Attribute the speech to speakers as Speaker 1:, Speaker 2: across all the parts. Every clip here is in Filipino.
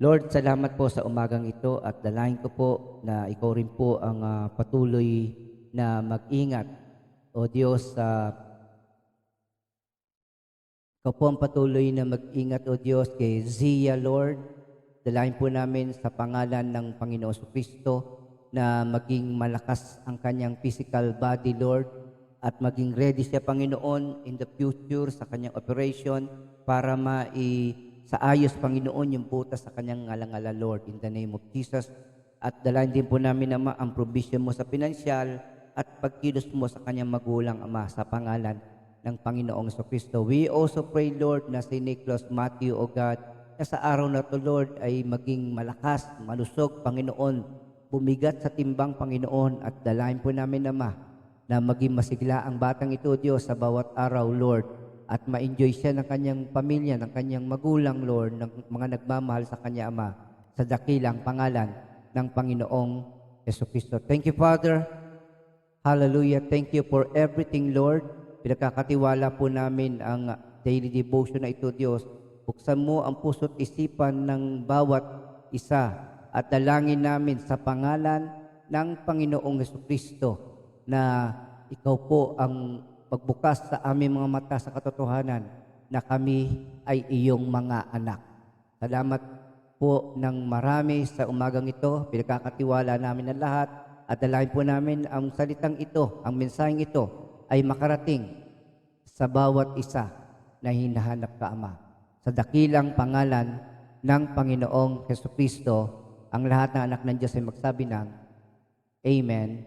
Speaker 1: Lord, salamat po sa umagang ito at dalayan ko po na ikaw rin po ang patuloy na mag-ingat. O Diyos, ikaw po ang patuloy na mag-ingat, O Diyos, kay Zia, Lord. Dalayan po namin sa pangalan ng Panginoon Kristo na maging malakas ang kanyang physical body, Lord, at maging ready siya, Panginoon, in the future sa kanyang operation para sa ayos, Panginoon, yung butas sa kanyang ngalangala, Lord, in the name of Jesus. At dalayan din po namin, Ama, ang provision mo sa pinansyal at pagkilos mo sa kanyang magulang, Ama, sa pangalan ng Panginoong Kristo. We also pray, Lord, na si Nicholas Matthew, O God, na sa araw na to, Lord, ay maging malakas, malusog, Panginoon, bumigat sa timbang, Panginoon, at dalayan po namin, Ama, na maging masigla ang batang ito, Diyos, sa bawat araw, Lord, at ma-enjoy siya ng kanyang pamilya, ng kanyang magulang, Lord, ng mga nagmamahal sa kanya, Ama, sa dakilang pangalan ng Panginoong Kristo. Thank you, Father. Hallelujah. Thank you for everything, Lord. Pinagkakatiwala po namin ang daily devotion na ito, Diyos. Buksan mo ang puso't isipan ng bawat isa at dalangin namin sa pangalan ng Panginoong Kristo na ikaw po ang pagbukas sa aming mga mata sa katotohanan na kami ay iyong mga anak. Salamat po ng marami sa umagang ito. Pinagkakatiwala namin ang lahat at dalangin po namin ang salitang ito, ang mensaheng ito ay makarating sa bawat isa na hinahanap ka, Ama. Sa dakilang pangalan ng Panginoong Kristo, ang lahat ng anak ng Diyos ay magsabi ng Amen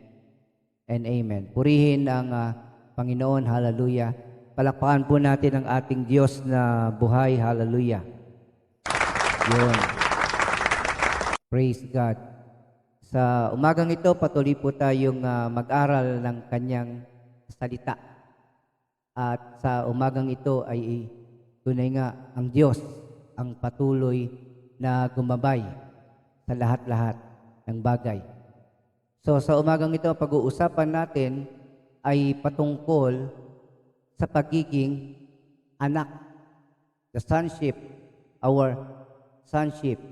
Speaker 1: and Amen. Purihin ang Panginoon, hallelujah. Palakpakan po natin ang ating Diyos na buhay, hallelujah. Yun. Praise God. Sa umagang ito, patuloy po tayong mag-aral ng kanyang salita. At sa umagang ito ay tunay nga ang Diyos ang patuloy na gumabay sa lahat-lahat ng bagay. So sa umagang ito, pag-uusapan natin ay patungkol sa pagiging anak. The sonship, our sonship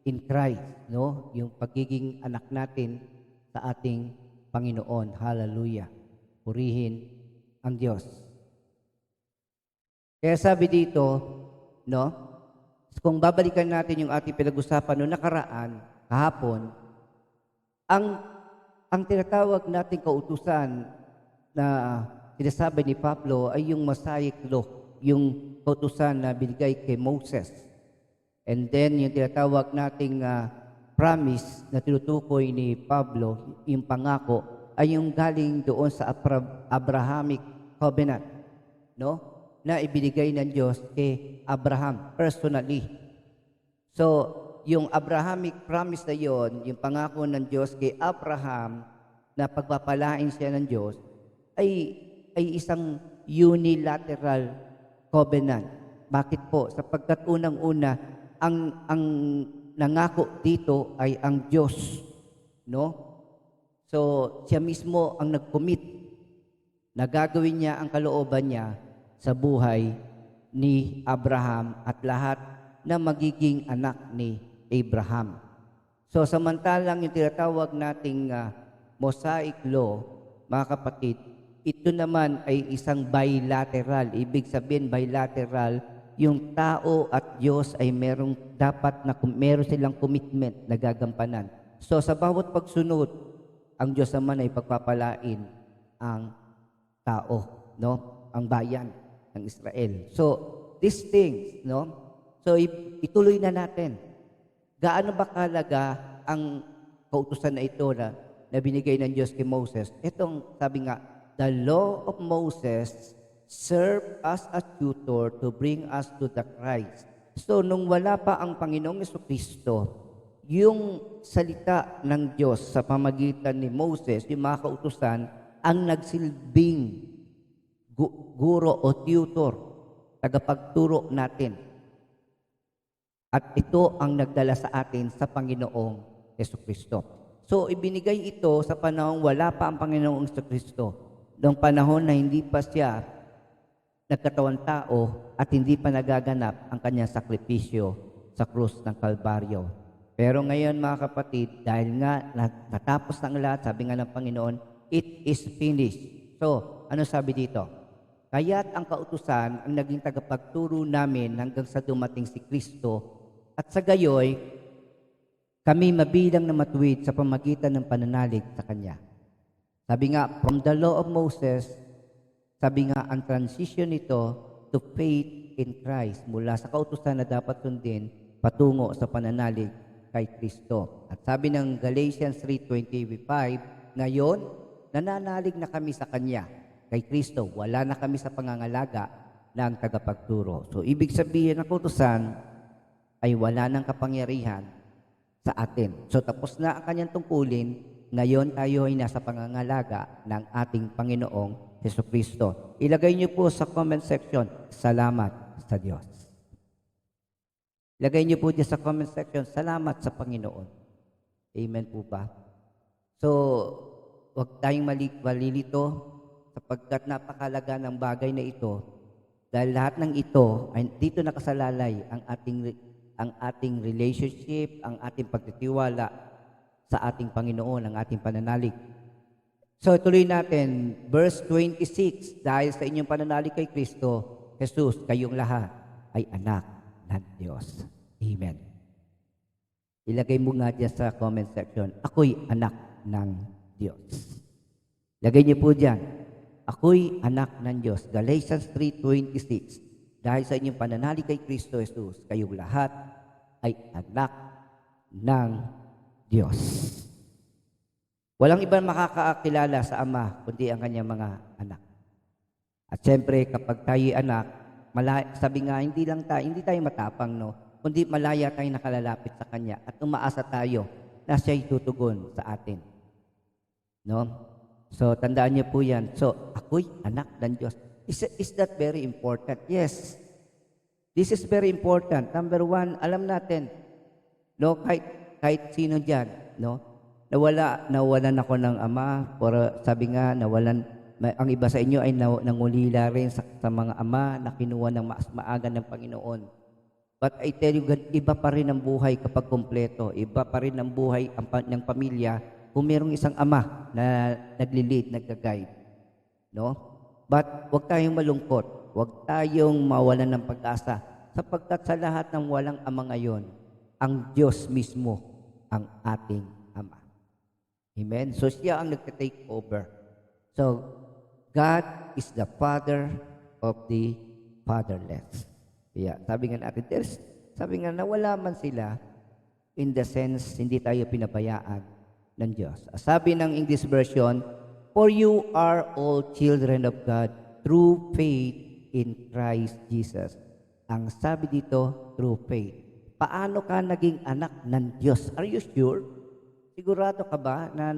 Speaker 1: in Christ, no? Yung pagiging anak natin sa ating Panginoon. Hallelujah. Purihin ang Diyos. Kaya sabi dito, no? Kung babalikan natin yung ating pinag-usapan noong nakaraan, kahapon, ang tinatawag nating kautusan na sinasabi ni Pablo ay yung Mosaic law, yung kautusan na binigay kay Moses. And then yung tinatawag nating promise na tinutukoy ni Pablo, yung pangako, ay yung galing doon sa Abrahamic covenant, no? Na ibinigay ng Diyos kay Abraham personally. So, yung Abrahamic promise na yon, yung pangako ng Diyos kay Abraham na pagpapalain siya ng Diyos, ay isang unilateral covenant. Bakit po? Sapagkat unang-una, ang nangako dito ay ang Diyos, no? So, siya mismo ang nag-commit na gagawin niya ang kalooban niya sa buhay ni Abraham at lahat na magiging anak ni Abraham. So, samantalang yung tinatawag nating Mosaic law, mga kapatid, ito naman ay isang bilateral. Ibig sabihin, bilateral, yung tao at Diyos ay meron silang commitment na gagampanan. So, sa bawat pagsunod, ang Diyos naman ay pagpapalain ang tao, no? Ang bayan ng Israel. So, these things, no? So, ituloy na natin. Gaano ba kahalaga ang kautusan na ito na binigay ng Diyos kay Moses? Itong sabi nga, the law of Moses served as a tutor to bring us to the Christ. So, nung wala pa ang Panginoong Jesucristo, yung salita ng Diyos sa pamagitan ni Moses, yung mga kautusan, ang nagsilbing guro o tutor, tagapagturo natin. At ito ang nagdala sa atin sa Panginoong Jesucristo. So, ibinigay ito sa panahong wala pa ang Panginoong Jesucristo. Noong panahon na hindi pa siya nagkatawan tao at hindi pa nagaganap ang kanyang sakripisyo sa krus ng Kalbaryo. Pero ngayon mga kapatid, dahil nga natapos ng lahat, sabi nga ng Panginoon, it is finished. So, ano sabi dito? Kaya't ang kautusan ang naging tagapagturo namin hanggang sa dumating si Kristo, at sa gayoy, kami mabilang na matuwid sa pamagitan ng pananalig sa Kanya. Sabi nga, from the law of Moses, sabi nga, ang transition nito to faith in Christ, mula sa kautusan na dapat sundin, patungo sa pananalig kay Kristo. At sabi ng Galatians 3:25, ngayon, nananalig na kami sa Kanya, kay Kristo. Wala na kami sa pangangalaga ng tagapagturo. So, ibig sabihin ng kautusan ay wala ng kapangyarihan sa atin. So, tapos na ang Kanyang tungkulin, ngayon tayo ay nasa pangangalaga ng ating Panginoong Jesucristo. Ilagay niyo po sa comment section, salamat sa Diyos. Ilagay niyo po dyan sa comment section, salamat sa Panginoon. Amen po ba? So, huwag tayong malilito sapagkat napakalaga ng bagay na ito dahil lahat ng ito ay dito nakasalalay ang ating relationship, ang ating pagtitiwala sa ating Panginoon, ang ating pananalig. So, tuloy natin, verse 26, dahil sa inyong pananalig kay Kristo, Jesus, kayong lahat ay anak ng Diyos. Amen. Ilagay mo nga dyan sa comment section, ako'y anak ng Diyos. Lagay niyo po dyan, ako'y anak ng Diyos. Galatians 3:26, dahil sa inyong pananalig kay Kristo Jesus, kayong lahat ay anak ng Diyos. Walang ibang makakakilala sa Ama kundi ang kanyang mga anak. At siyempre, kapag tayo anak, sabi nga, hindi tayo matapang, no? Kundi malaya tayo nakalalapit sa Kanya at umaasa tayo na siya'y tutugon sa atin. No? So, tandaan niyo po yan. So, ako'y anak ng Diyos. Is that very important? Yes. This is very important. Number one, alam natin, no, kahit sino dyan, no, nawalan ako ng ama, sabi nga, ang iba sa inyo ay nangulila rin sa mga ama na kinuha ng mas maaga ng Panginoon. But I tell you, iba pa rin ang buhay kapag kumpleto. Iba pa rin ang buhay ng pamilya kung mayroong isang ama na nagli-lead, nagka-guide. No? But huwag tayong malungkot. Huwag tayong mawalan ng pag-asa. Sapagkat sa lahat ng walang ama ngayon, ang Diyos mismo ang ating ama. Amen? So siya ang nagka-take over. So, God is the Father of the fatherless. Yeah, sabi nga natin, nawala man sila, in the sense, hindi tayo pinabayaan ng Diyos. Sabi ng English version, for you are all children of God through faith in Christ Jesus. Ang sabi dito, through faith. Paano ka naging anak ng Diyos? Are you sure? Sigurado ka ba na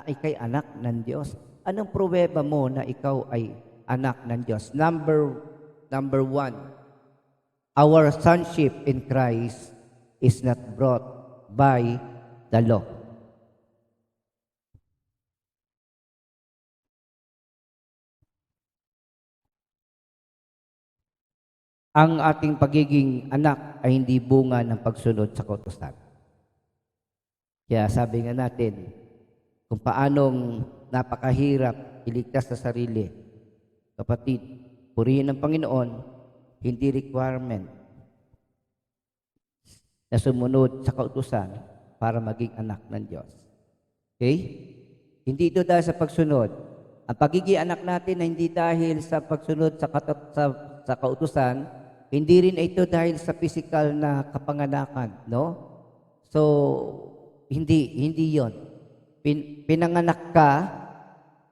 Speaker 1: ikay anak ng Diyos? Anong pruweba mo na ikaw ay anak ng Diyos? Number one, our sonship in Christ is not brought by the law. Ang ating pagiging anak ay hindi bunga ng pagsunod sa kautusan. Kaya sabi nga natin, kung paanong napakahirap iligtas sa sarili, kapatid, purihin ng Panginoon, hindi requirement na sumunod sa kautusan para maging anak ng Diyos. Okay? Hindi ito dahil sa pagsunod. Ang pagiging anak natin ay hindi dahil sa pagsunod sa kautusan, hindi rin ito dahil sa physical na kapanganakan, no? So, hindi yon. Pinanganak ka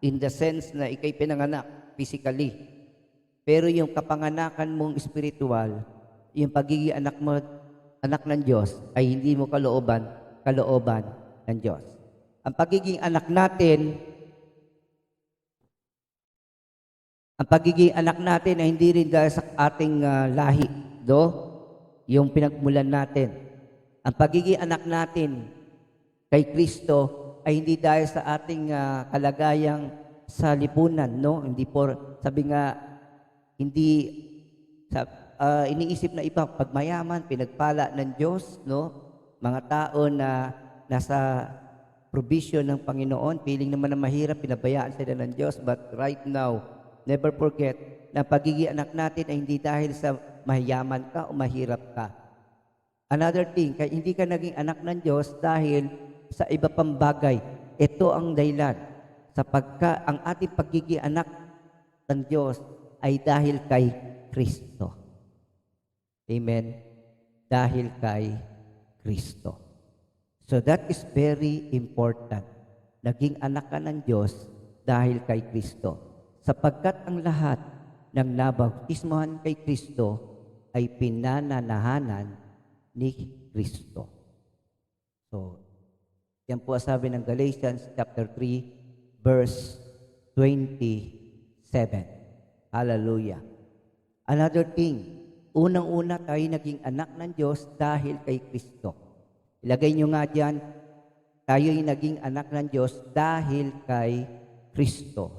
Speaker 1: in the sense na ikay pinanganak physically. Pero yung kapanganakan mong spiritual, yung pagiging anak ng Diyos, ay hindi mo kalooban ng Diyos. Ang pagiging anak natin ay hindi rin dahil sa ating lahi, yung pinagmulan natin. Ang pagiging anak natin kay Kristo ay hindi dahil sa ating kalagayang sa lipunan, no? Sabi nga, hindi iniisip na iba, pag mayaman, pinagpala ng Diyos, no? Mga tao na nasa provision ng Panginoon, feeling naman na mahirap, pinabayaan sila ng Diyos. But right now, never forget na pagiging anak natin ay hindi dahil sa mayaman ka o mahirap ka. Another thing, kaya hindi ka naging anak ng Diyos dahil sa iba pang bagay. Ito ang dahilan. Sapagka ang ating pagiging anak ng Diyos ay dahil kay Kristo. Amen? Dahil kay Kristo. So that is very important. Naging anak ka ng Diyos dahil kay Kristo. Sapagkat ang lahat ng nabautismohan kay Kristo ay pinananahanan ni Kristo. So, yan po sabi ng Galatians chapter 3, verse 27. Hallelujah. Another thing, unang-una tayo naging anak ng Diyos dahil kay Kristo. Ilagay nyo nga dyan, tayo'y naging anak ng Diyos dahil kay Kristo.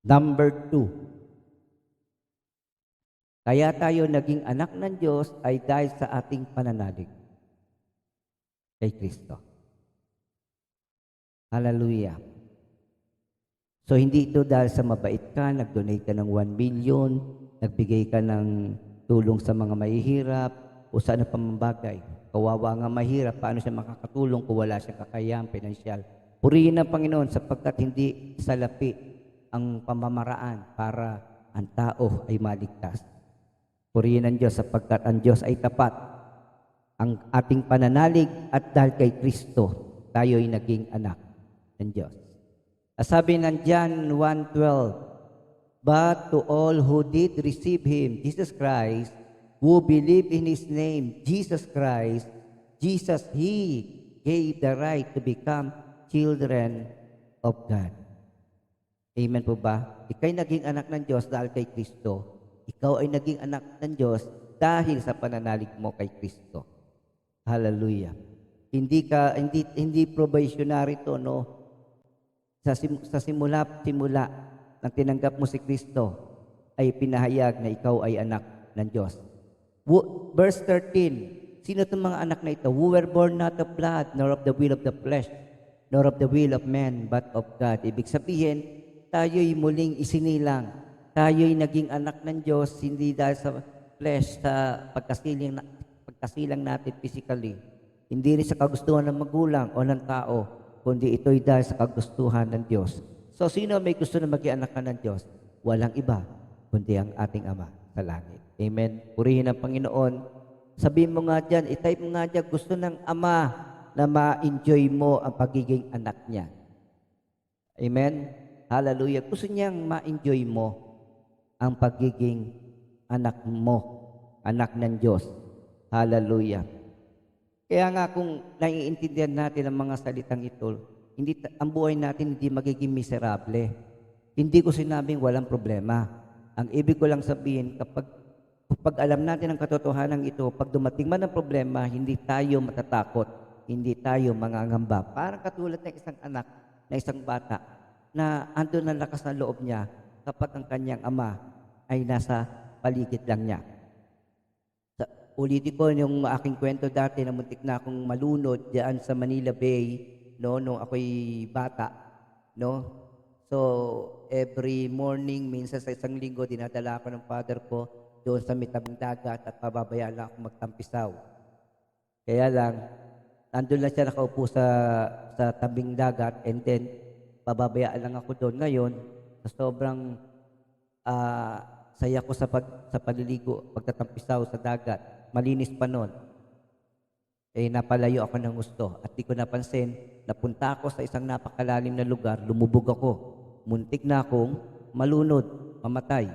Speaker 1: Number 2, kaya tayo naging anak ng Diyos ay dahil sa ating pananalig kay Kristo. Hallelujah. So, hindi ito dahil sa mabait ka, nag-donate ka ng 1 million, nagbigay ka ng tulong sa mga mahihirap, o sa ano pang bagay. Kawawa nga mahirap, paano siya makakatulong kung wala siyang kakayahang pinansyal? Purihin ang Panginoon sapagkat hindi salapi ang pamamaraan para ang tao ay maligtas. Purihin ang Diyos sapagkat ang Diyos ay tapat. Ang ating pananalig at dahil kay Kristo, tayo ay naging anak ng Diyos. Sabi ng John 1:12, but to all who did receive Him, Jesus Christ, who believe in His name, Jesus Christ, Jesus, He gave the right to become children of God. Amen po ba? Ika'y naging anak ng Diyos dahil kay Kristo. Ikaw ay naging anak ng Diyos dahil sa pananalig mo kay Kristo. Hallelujah. Hindi probationary to, no? Sa simula nang tinanggap mo si Kristo, ay pinahayag na ikaw ay anak ng Diyos. Verse 13, sino itong mga anak na ito? Who were born not of blood, nor of the will of the flesh, nor of the will of man, but of God. Ibig sabihin, tayo'y muling isinilang. Tayo'y naging anak ng Diyos, hindi dahil sa flesh, sa pagkasilang natin physically. Hindi rin sa kagustuhan ng magulang o ng tao, kundi ito'y dahil sa kagustuhan ng Diyos. So, sino may gusto na maging anak ng Diyos? Walang iba, kundi ang ating Ama sa langit. Amen. Purihin ang Panginoon. Sabihin mo nga dyan, itype mo nga dyan, gusto ng Ama na ma-enjoy mo ang pagiging anak niya. Amen. Hallelujah. Gusto niyang ma-enjoy mo ang pagiging anak mo, anak ng Diyos. Hallelujah. Kaya nga kung naiintindihan natin ang mga salitang ito, ang buhay natin hindi magiging miserable. Hindi ko sinabing walang problema. Ang ibig ko lang sabihin, kapag alam natin ang katotohanan ito, pag dumating man ang problema, hindi tayo matatakot, hindi tayo mangangamba. Parang katulad ng isang anak, na isang bata, na andun ang lakas ng loob niya kapag ang kanyang ama ay nasa paligid lang niya. Ulitin ko yung aking kwento dati na muntik na akong malunod diyan sa Manila Bay, no, nung ako'y bata, no. So, every morning, minsan sa isang linggo, dinadala ako ng father ko doon sa may tabing dagat at pababayaan lang ako magtampisaw. Kaya lang, nandun lang siya nakaupo sa tabing dagat and then pababayaan lang ako doon. Ngayon, sa sobrang saya ko sa paliligo, pagtatampisaw sa dagat, malinis pa noon. Napalayo ako ng gusto at di ko napansin, napunta ako sa isang napakalalim na lugar, lumubog ako. Muntik na akong malunod, mamatay.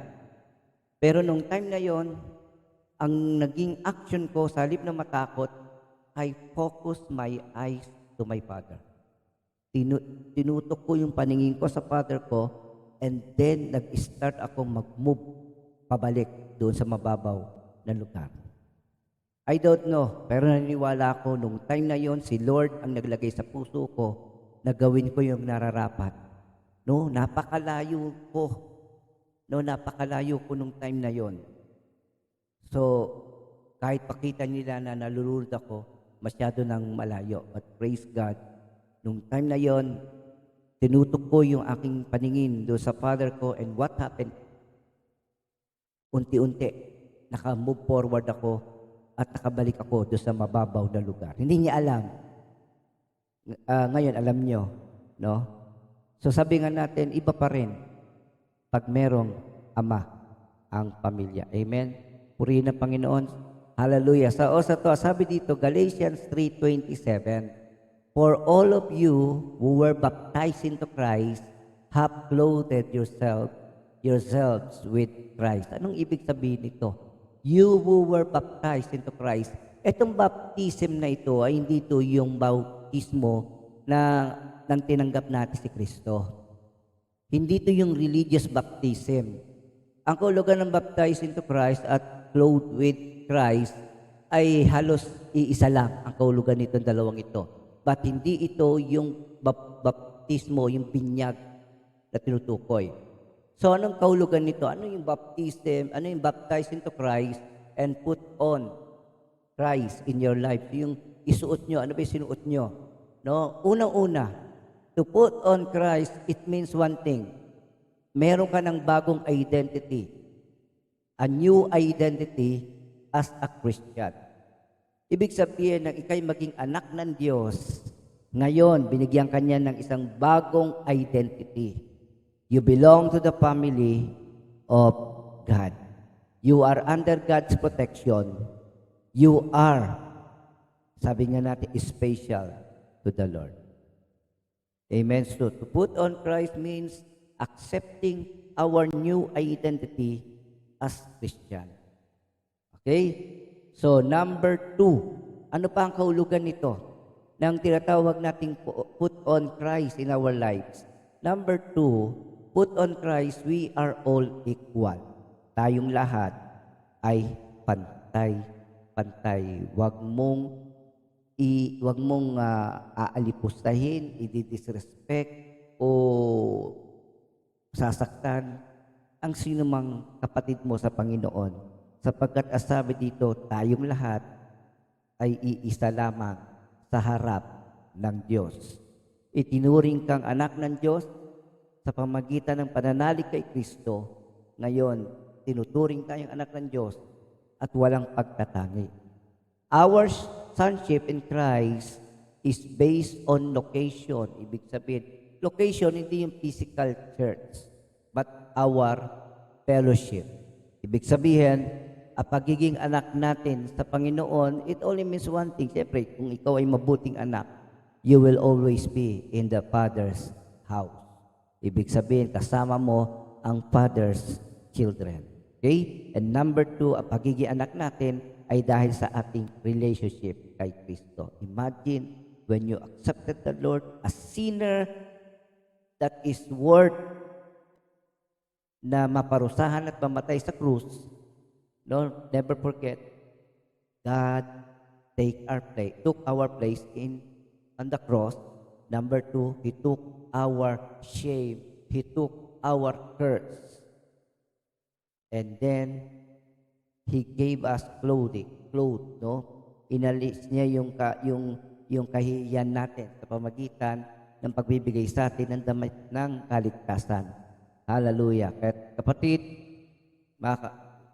Speaker 1: Pero nung time na yon, ang naging action ko, sa halip na matakot, I focused my eyes to my Father. Tinutok ko yung paningin ko sa Father ko and then nag-start ako mag-move pabalik doon sa mababaw na lugar. I don't know, pero naniniwala ako nung time na yon, si Lord ang naglagay sa puso ko na gawin ko yung nararapat. No, napakalayo ko. No, napakalayo ko nung time na yon. So, kahit pakita nila na nalulunod ako, masyado nang malayo. But praise God, nung time na yon, tinutok ko yung aking paningin doon sa Father ko, and what happened? Unti-unti, naka-move forward ako at nakabalik ako doon sa mababaw na lugar. Hindi niya alam. Ngayon, alam nyo. No? So sabi nga natin, iba pa rin pag merong ama ang pamilya. Amen? Purihin ng Panginoon. Hallelujah. Sa to, sabi dito, Galatians 3:27, for all of you who were baptized into Christ have clothed yourselves with Christ. Anong ibig sabihin nito? You who were baptized into Christ. Itong baptism na ito ay hindi ito yung bautismo na nang tinanggap natin si Kristo. Hindi ito yung religious baptism. Ang kahulugan ng baptized into Christ at clothed with Christ ay halos iisa lang ang kahulugan nitong dalawang ito. But hindi ito yung baptismo, yung binyag na tinutukoy. So anong kahulugan nito? Ano yung baptism? Ano yung baptized into Christ and put on Christ in your life? Yung isuot nyo. Ano ba yung sinuot nyo? No? Unang-una, to put on Christ, it means one thing. Meron ka ng bagong identity. A new identity as a Christian. Ibig sabihin na ikay maging anak ng Diyos, ngayon, binigyan ka niya ng isang bagong identity. You belong to the family of God. You are under God's protection. You are, sabi nga natin, special to the Lord. Amen. So, to put on Christ means accepting our new identity as Christian. Okay? So, number 2, ano pa ang kahulugan nito? Nang tinatawag nating put on Christ in our lives. Number 2, put on Christ, we are all equal. Tayong lahat ay pantay. Huwag mong aalipustahin, i-disrespect o sasaktan ang sinumang kapatid mo sa Panginoon. Sapagkat asabi dito, tayong lahat ay iisa lamang sa harap ng Diyos. Itinuring kang anak ng Diyos sa pamagitan ng pananalig kay Kristo. Ngayon, tinuturing tayong anak ng Diyos at walang pagtatangi. Our sonship in Christ is based on location. Ibig sabihin, location hindi yung physical church, but our fellowship. Ibig sabihin, ang pagiging anak natin sa Panginoon, it only means one thing. Siyempre, kung ikaw ay mabuting anak, you will always be in the Father's house. Ibig sabihin, kasama mo ang Father's children. Okay? And number 2, ang pagiging anak natin ay dahil sa ating relationship kay Kristo. Imagine, when you accepted the Lord, a sinner that is worth na maparusahan at mamatay sa krus, no, never forget, God took our place on the cross. Number 2, He took our shame. He took our curse. And then, He gave us clothes, no? Inalis niya yung kahihiyan natin sa pamagitan ng pagbibigay sa atin ng damit ng kaligtasan. Hallelujah. Kaya kapatid,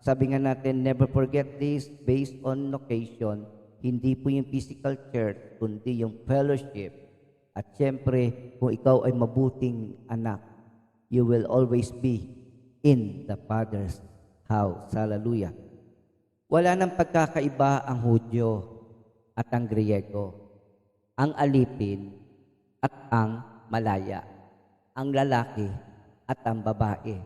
Speaker 1: sabi nga natin, never forget this, based on location, hindi po yung physical church, kundi yung fellowship. At syempre, kung ikaw ay mabuting anak, you will always be in the Father's house. Hallelujah. Wala nang pagkakaiba ang Hudyo at ang Griego, ang alipin at ang malaya, ang lalaki at ang babae.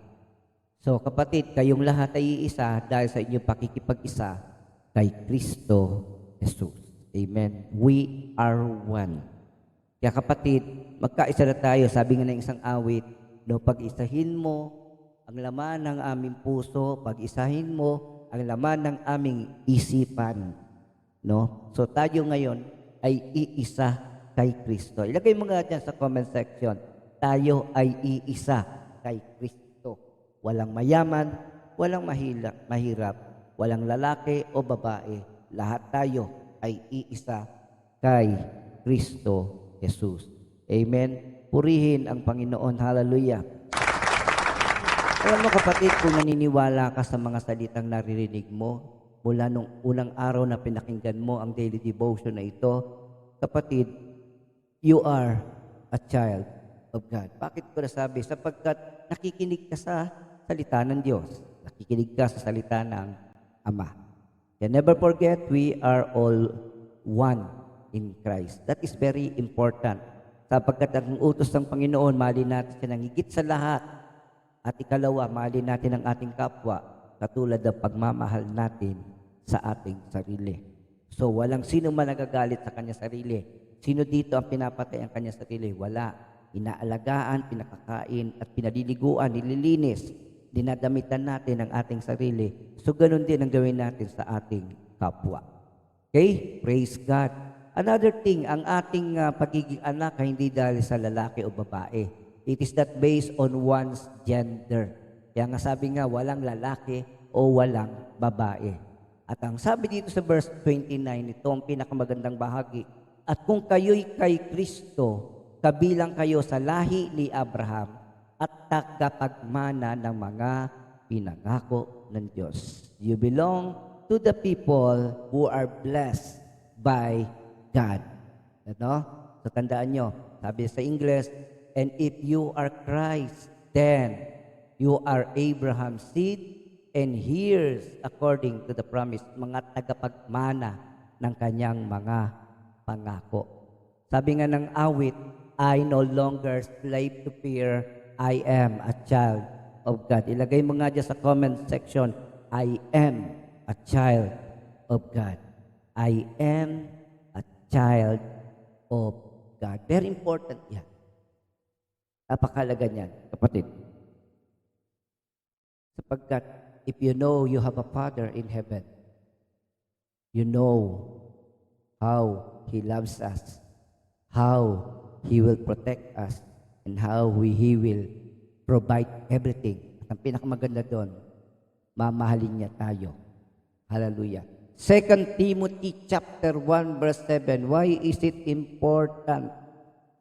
Speaker 1: So kapatid, kayong lahat ay iisa dahil sa inyong pakikipag-isa kay Kristo Jesus. Amen. We are one. Kaya kapatid, magkaisa na tayo. Sabi nga ng isang awit, no, pag-isahin mo ang laman ng aming puso, pag-isahin mo ang laman ng aming isipan. No? So tayo ngayon ay iisa kay Kristo. Ilagay mo nga dyan sa comment section, tayo ay iisa kay Kristo. Walang mayaman, walang mahirap, Walang lalaki o babae. Lahat tayo ay iisa kay Kristo Jesus. Amen. Purihin ang Panginoon. Hallelujah. Alam mo kapatid, kung naniniwala ka sa mga salitang naririnig mo, mula nung unang araw na pinakinggan mo ang daily devotion na ito, kapatid, you are a child of God. Bakit ko nasabi? Sapagkat nakikinig ka sa salita ng Diyos. Nakikinig ka sa salita ng Ama. And never forget, we are all one in Christ. That is very important. Sapagkat ang utos ng Panginoon, mahalin natin siya ng higit sa lahat. At ikalawa, mahalin natin ang ating kapwa, katulad ng pagmamahal natin sa ating sarili. So, walang sino man nagagalit sa kanya sarili. Sino dito ang pinapatay ang kanya sarili? Wala. Inaalagaan, pinakakain, at pinaliliguan, nililinis. Dinadamitan natin ang ating sarili. So, ganun din ang gawin natin sa ating kapwa. Okay? Praise God. Another thing, ang ating pagiging anak ay hindi dahil sa lalaki o babae. It is not based on one's gender. Kaya nga sabi nga, walang lalaki o walang babae. At ang sabi dito sa verse 29, ito ang pinakamagandang bahagi. At kung kayo'y kay Kristo, kabilang kayo sa lahi ni Abraham at tagapagmana ng mga pinangako ng Diyos. You belong to the people who are blessed by God. Ano? So tandaan nyo, sabi sa English, and if you are Christ, then you are Abraham's seed and heirs according to the promise, mga tagapagmana ng kanyang mga pangako. Sabi nga ng awit, I no longer slave to fear, I am a child of God. Ilagay mo nga dyan sa comment section, I am a child of God. I am a child of God. Very important yan. Napakalaga niyan, kapatid. Sapagkat, if you know you have a Father in heaven, you know how He loves us, how He will protect us, and how He will provide everything. At ang pinakamaganda doon, mamahalin niya tayo. Hallelujah. 2 Timothy chapter 1 verse 7. Why is it important?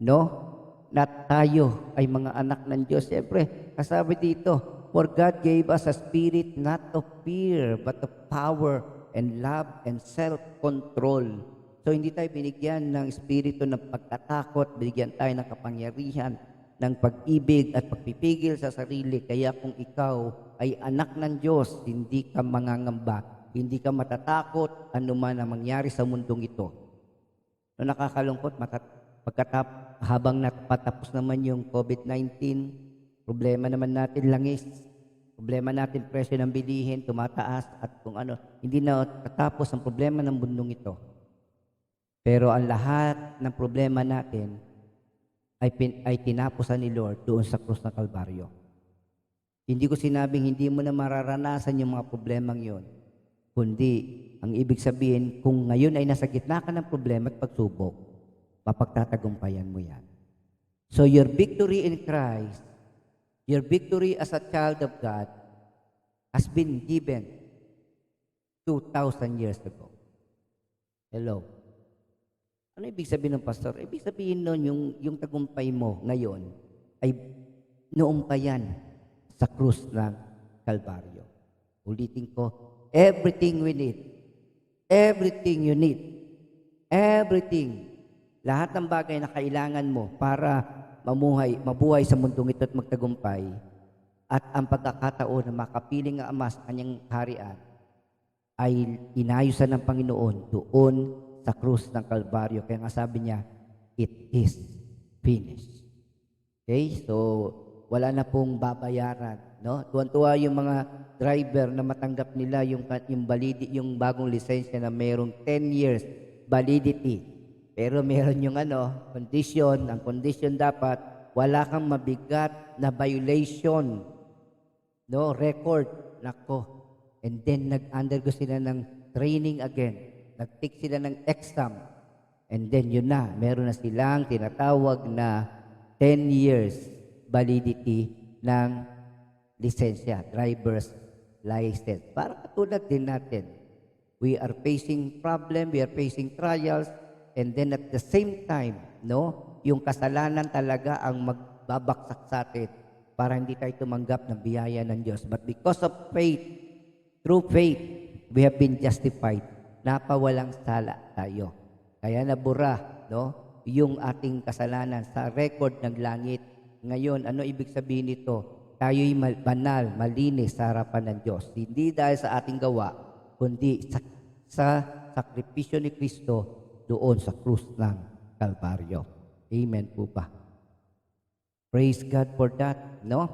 Speaker 1: No? Na tayo ay mga anak ng Diyos. Siyempre, kasabi dito, for God gave us a spirit not of fear, but of power and love and self-control. So, hindi tayo binigyan ng espiritu ng pagkatakot, binigyan tayo ng kapangyarihan, ng pag-ibig at pagpipigil sa sarili. Kaya kung ikaw ay anak ng Diyos, hindi ka mangangamba, hindi ka matatakot anuman ang mangyari sa mundong ito. No, nakakalungkot, habang napatapos naman yung COVID-19, problema naman natin langis, problema natin presyo ng bilihin, tumataas at kung ano, hindi na tatapos ang problema ng mundong ito. Pero ang lahat ng problema natin ay tinapusan ni Lord doon sa krus ng Kalbaryo. Hindi ko sinabing hindi mo na mararanasan yung mga problemang yon, kundi ang ibig sabihin, kung ngayon ay nasa gitna ka ng problema at pagsubok, mapagtatagumpayan mo yan. So your victory in Christ, your victory as a child of God, has been given 2,000 years ago. Hello. Ano ibig sabihin ng pastor? Ibig sabihin nun, yung tagumpay mo ngayon ay noong pa yan sa krus ng Kalbaryo. Ulitin ko, everything we need, everything you need, everything, lahat ng bagay na kailangan mo para mabuhay sa mundong ito at magtagumpay, at ang pagkakataon na makapiling ang Ama sa kanyang harian, ay inayusan ng Panginoon doon sa krus ng Kalbaryo. Kaya nga sabi niya, it is finished. Okay? So, wala na pong babayaran. No? Tuwan-tuwa yung mga driver na matanggap nila yung yung bagong lisensya na mayroong 10 years validity. Pero meron yung condition. Ang condition dapat, wala kang mabigat na violation. No? Record. Nako. And then, nag-undergo sila ng training again. Nag-take sila ng exam. And then, yun na. Meron na silang tinatawag na 10 years validity ng lisensya, driver's license. Para katulad din natin. We are facing problem, we are facing trials, and then at the same time, no, yung kasalanan talaga ang magbabaksak sa atin para hindi tayo tumanggap ng biyaya ng Diyos. But because of faith, through faith, we have been justified. Napawalang sala tayo. Kaya nabura, no, yung ating kasalanan sa record ng langit. Ngayon, ano ibig sabihin nito? Tayo'y banal, malinis sa harapan ng Diyos. Hindi dahil sa ating gawa, kundi sa sakripisyo ni Kristo doon sa krus ng Kalbaryo. Amen po ba? Praise God for that, no?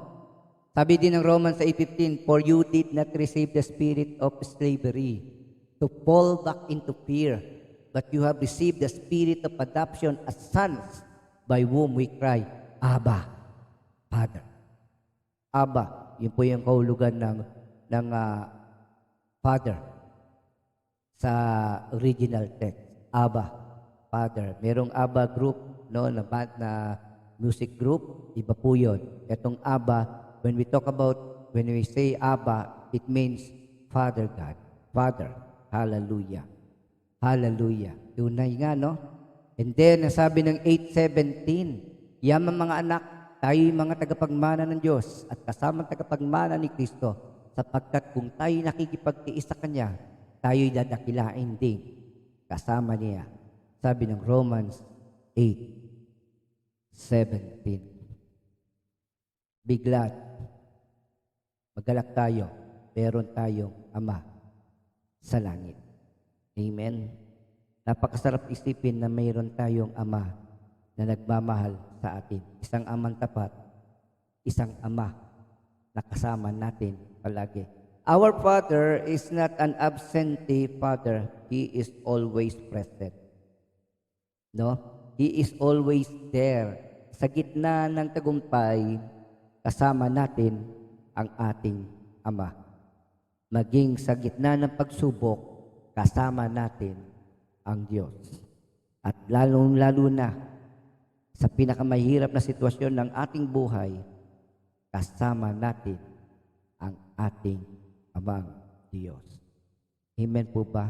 Speaker 1: Sabi din ng Romans 8:15, "For you did not receive the spirit of slavery to fall back into fear, but you have received the spirit of adoption as sons, by whom we cry, Abba, Father." Abba, yun po yung kahulugan ng Father sa original text. Abba, Father. Merong Abba group, no, na music group, iba po yun. Itong Abba, when we say Abba, it means Father God. Father. Hallelujah. Hallelujah. Tunay nga, no? And then, nasabi ng 8:17, "Yaman mga anak, tayo'y mga tagapagmana ng Diyos at kasamang tagapagmana ni Kristo, sapagkat kung tayo'y nakikipagtiis sa Kanya, tayo'y dadakilain din kasama niya." Sabi ng Romans 8:17. Be glad. Magalak tayo. Meron tayong Ama sa langit. Amen. Napakasarap isipin na mayroon tayong Ama na nagmamahal sa atin. Isang amang tapat, isang Ama na kasama natin palagi. Our Father is not an absentee Father. He is always present. No? He is always there. Sa gitna ng tagumpay, kasama natin ang ating Ama. Maging sa gitna ng pagsubok, kasama natin ang Diyos. At lalong-lalo na sa pinakamahirap na sitwasyon ng ating buhay, kasama natin ang ating Amang Diyos. Amen po ba?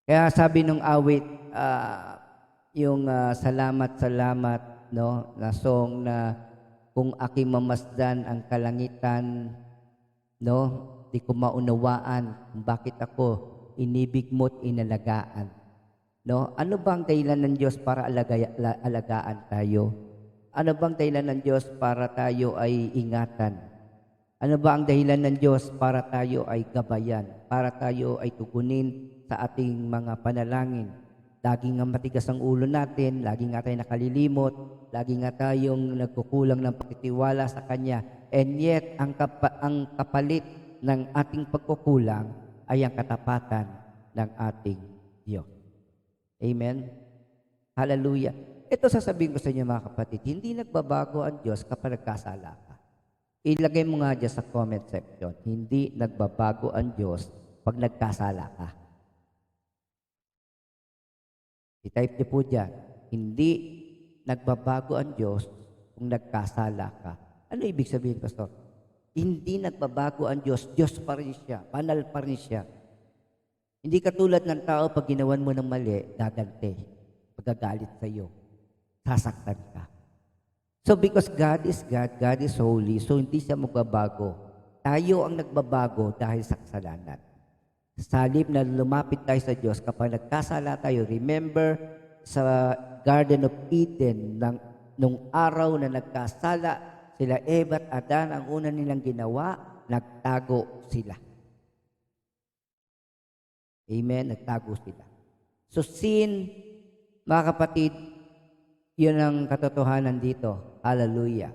Speaker 1: Kaya sabi ng awit, yung salamat, no, na song na kung aking mamasdan ang kalangitan, no, di ko maunawaan kung bakit ako inibig mo't inalagaan. No, ano bang dahilan ng Diyos para alagaan tayo? Ano bang dahilan ng Diyos para tayo ay ingatan? Ano ba ang dahilan ng Diyos para tayo ay gabayan, para tayo ay tugunin sa ating mga panalangin? Lagi nga matigas ang ulo natin, lagi nga tayo nakalilimot, lagi nga tayong nagkukulang ng pagtitiwala sa Kanya. And yet, ang kapalit ng ating pagkukulang ay ang katapatan ng ating Diyos. Amen? Hallelujah. Ito sasabihin ko sa inyo mga kapatid, hindi nagbabago ang Diyos kapag nagkasala ka. Ilagay mo nga dyan sa comment section, hindi nagbabago ang Diyos pag nagkasala ka. I-type niyo po dyan, hindi nagbabago ang Diyos kung nagkasala ka. Ano ibig sabihin, Pastor? Hindi nagbabago ang Diyos, Diyos pa rin siya, banal pa rin siya. Hindi katulad ng tao, pag ginawan mo ng mali, gagante, pagagalit sa iyo, sasaktan ka. So because God is God, God is holy, so hindi siya magbabago. Tayo ang nagbabago dahil sa kasalanan. Sa halip na lumapit tayo sa Diyos, kapag nagkasala tayo, remember sa Garden of Eden, nung araw na nagkasala, sila Eva at Adan, ang una nilang ginawa, nagtago sila. Amen? Nagtago sila. So sin, mga kapatid, yun ang katotohanan dito. Hallelujah.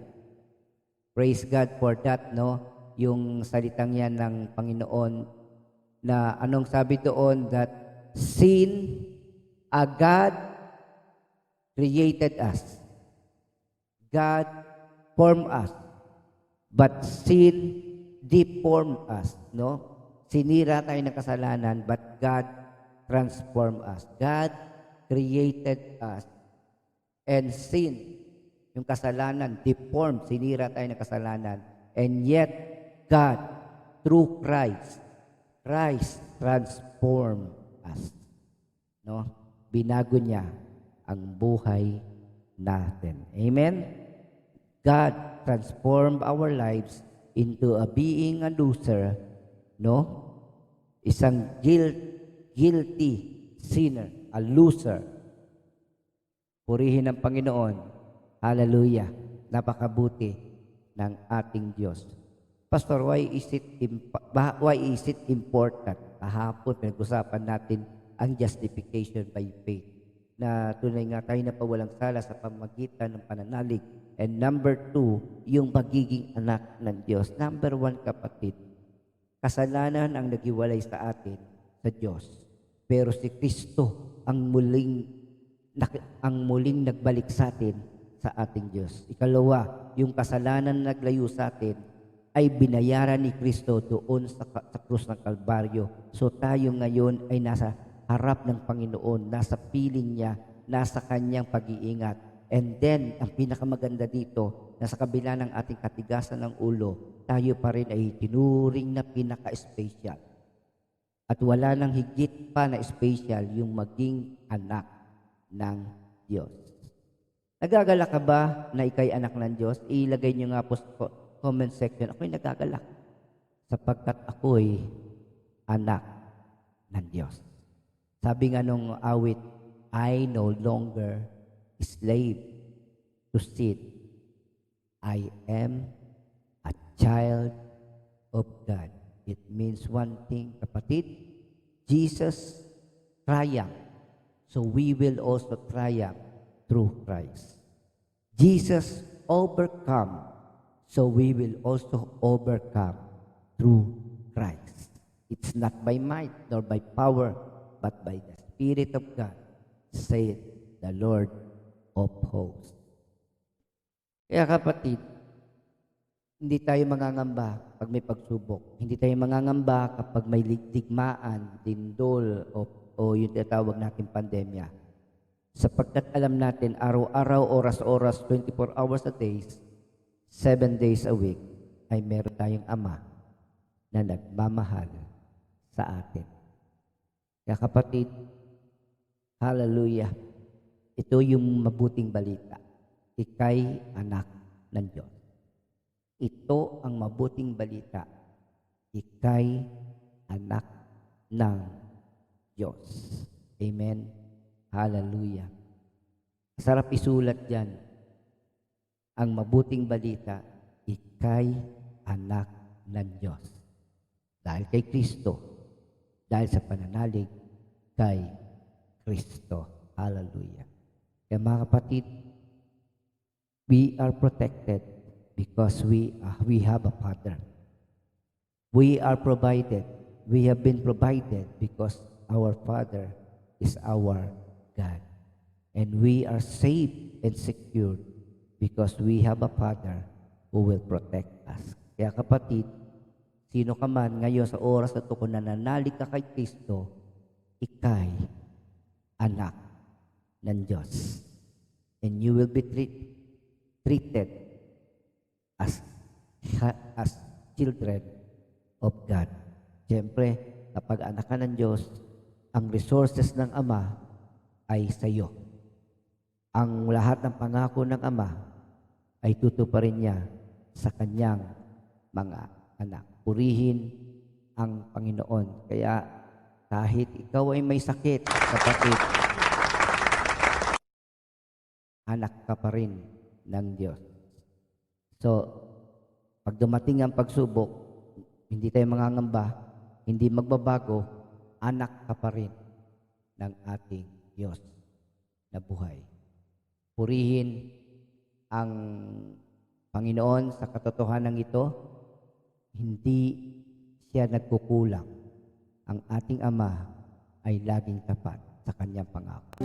Speaker 1: Praise God for that, no? Yung salitang yan ng Panginoon na anong sabi doon, that sin, God created us. God formed us. But sin deformed us, no? Sinira tayo ng kasalanan, but God transformed us. God created us. And sin, yung kasalanan, deformed, sinira tayo ng kasalanan. And yet, God through Christ. Christ transformed us. No? Binago niya ang buhay natin. Amen? God transformed our lives into a being a loser, no? Isang guilty sinner, a loser. Purihin ang Panginoon. Hallelujah. Napakabuti ng ating Diyos. Pastor, why is it important? Kahapon, pinag-usapan natin ang justification by faith. Na tunay nga tayo na pawalang sala sa pamagitan ng pananalig. And number 2, yung pagiging anak ng Diyos. Number 1, kapatid, kasalanan ang naghiwalay sa atin sa Diyos. Pero si Kristo ang muling nagbalik sa atin sa ating Diyos. Ikalawa, yung kasalanan na naglayo sa atin ay binayaran ni Kristo doon sa krus ng Kalbaryo. So tayo ngayon ay nasa harap ng Panginoon, nasa piling niya, nasa kanyang pag-iingat. And then, ang pinakamaganda dito, na sa kabila ng ating katigasan ng ulo, tayo pa rin ay tinuring na pinaka-special. At wala nang higit pa na special yung maging anak ng Diyos. Nagagalak ka ba na ikay anak ng Diyos? Ilagay nyo nga po sa comment section. Ako'y nagagalak sapagkat ako'y anak ng Diyos. Sabi nga nung awit, I no longer slave to sin. I am a child of God. It means one thing, kapatid. Jesus triumphed. So we will also triumph through Christ. Jesus overcome. So we will also overcome through Christ. It's not by might nor by power, but by the Spirit of God, saith the Lord of hosts. Kaya kapatid, hindi tayo mangangamba pag may pagsubok. Hindi tayo mangangamba kapag may digmaan, lindol, o yung tinatawag natin pandemya. Sapagkat alam natin, araw-araw, oras-oras, 24 hours a day, 7 days a week, ay meron tayong Ama na nagmamahal sa atin. Kaya kapatid, hallelujah, ito yung mabuting balita. Ika'y anak ng Diyos. Ito ang mabuting balita. Ika'y anak ng Diyos. Amen. Hallelujah. Sarap isulat yan. Ang mabuting balita, ika'y anak ng Diyos. Dahil kay Kristo, dahil sa pananalig kay Kristo. Hallelujah. Kaya mga kapatid, we are protected because we have a Father. We are provided. We have been provided because our Father is our God. And we are safe and secure because we have a Father who will protect us. Kaya kapatid, sino ka man ngayon sa oras na ito, kung nananalig ka kay Kristo, ika'y anak ng Diyos. And you will be treated as children of God. Siyempre, kapag anak ka ng Diyos, ang resources ng Ama ay sa iyo. Ang lahat ng pangako ng Ama ay tutuparin niya sa kanyang mga anak. Purihin ang Panginoon. Kaya kahit ikaw ay may sakit, kapatid, anak ka pa rin ng Diyos. So, pag dumating ang pagsubok, hindi tayo mangangamba, hindi magbabago, anak ka pa rin ng ating Diyos na buhay. Purihin ang Panginoon sa katotohanan ito, hindi siya nagkukulang. Ang ating Ama ay laging tapat sa kanyang pangako.